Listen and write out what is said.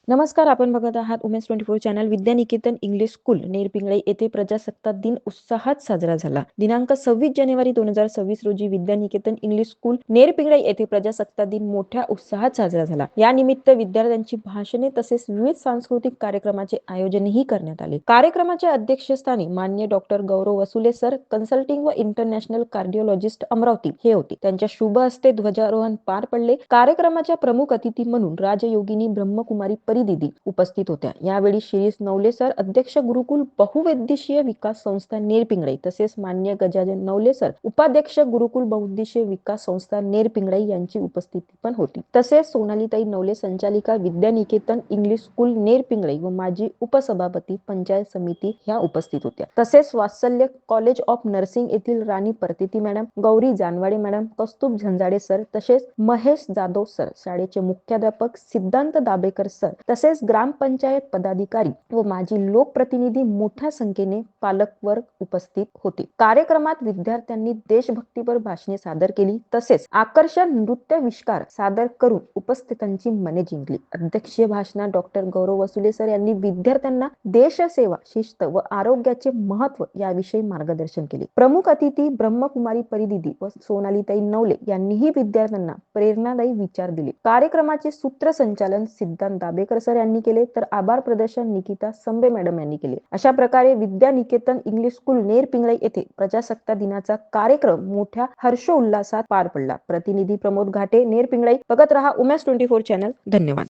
नमस्कार, आपण बघत आहात उमेश 24 चॅनल. विद्यानिकेतन इंग्लिश स्कूल नेरपिंगळे येथे प्रजासत्ताक दिन उत्साहात साजरा झाला. दिनांक 26 जानेवारी 2026 रोजी विद्यानिकेतन इंग्लिश स्कूल नेरपिंगळे येथे प्रजासत्ताक दिन मोठ्या उत्साहात साजरा झाला. या निमित्त विद्यार्थ्यांची भाषणे तसेच विविध सांस्कृतिक कार्यक्रमाचे आयोजनही करण्यात आले. कार्यक्रमाच्या अध्यक्षस्थानी माननीय डॉक्टर गौरव वसुले सर, कन्सल्टिंग व इंटरनॅशनल कार्डिओलॉजिस्ट अमरावती हे होते. त्यांच्या शुभ हस्ते ध्वजारोहण पार पडले. कार्यक्रमाच्या प्रमुख अतिथी म्हणून राजयोगिनी ब्रह्मकुमारी दीदी उपस्थित होत्या. यावेळी शिरीष नवले सर, अध्यक्ष गुरुकुल बहुउद्देशीय विकास संस्था नेरपिंगळे, तसेच मान्य गजानन नवले सर, उपाध्यक्ष गुरुकुल बहुउद्देशीय विकास संस्था नेरपिंगळे यांची उपस्थिती पण होती. तसेच सोनालीताई नवले, संचालिका विद्यानिकेतन इंग्लिश स्कूल नेरपिंगळे व माजी उपसभापती पंचायत समिती ह्या उपस्थित होत्या. तसेच वात्सल्य कॉलेज ऑफ नर्सिंग येथील Rani Paratiti madam, Gauri Janwade madam, Kaustubh Zanjade sir, तसेच महेश जाधव सर, शाळेचे मुख्याध्यापक सिद्धांत दाबेकर सर, तसेच ग्रामपंचायत पदाधिकारी व माजी लोकप्रतिनिधी मोठ्या संख्येने पालकवर्ग उपस्थित होते. कार्यक्रमात विद्यार्थ्यांनी देशभक्तीपर भाषणे सादर केली. तसेच आकर्षक नृत्यविष्कार सादर करून उपस्थितांची मने जिंकली. अध्यक्षीय भाषणात डॉक्टर गौरव वसुले सर यांनी विद्यार्थ्यांना देशसेवा, शिस्त व आरोग्याचे महत्त्व याविषयी मार्गदर्शन केले. प्रमुख अतिथी ब्रह्मकुमारी परिदीदी व सोनालीताई नवले यांनीही विद्यार्थ्यांना प्रेरणादायी विचार दिले. कार्यक्रमाचे सूत्रसंचालन सिद्धांत दाबेकर सर यांनी केले, तर आभार प्रदर्शन निकिता संबे मॅडम यांनी केले. अशा प्रकारे विद्यानिकेतन इंग्लिश स्कूल नेरपिंगळे येथे प्रजासत्ताक दिनाचा कार्यक्रम मोठ्या हर्षोल्लासात पार पडला. प्रतिनिधी प्रमोद घाटे, नेरपिंगळे. बघत रहा उमेश 24 चॅनल. धन्यवाद.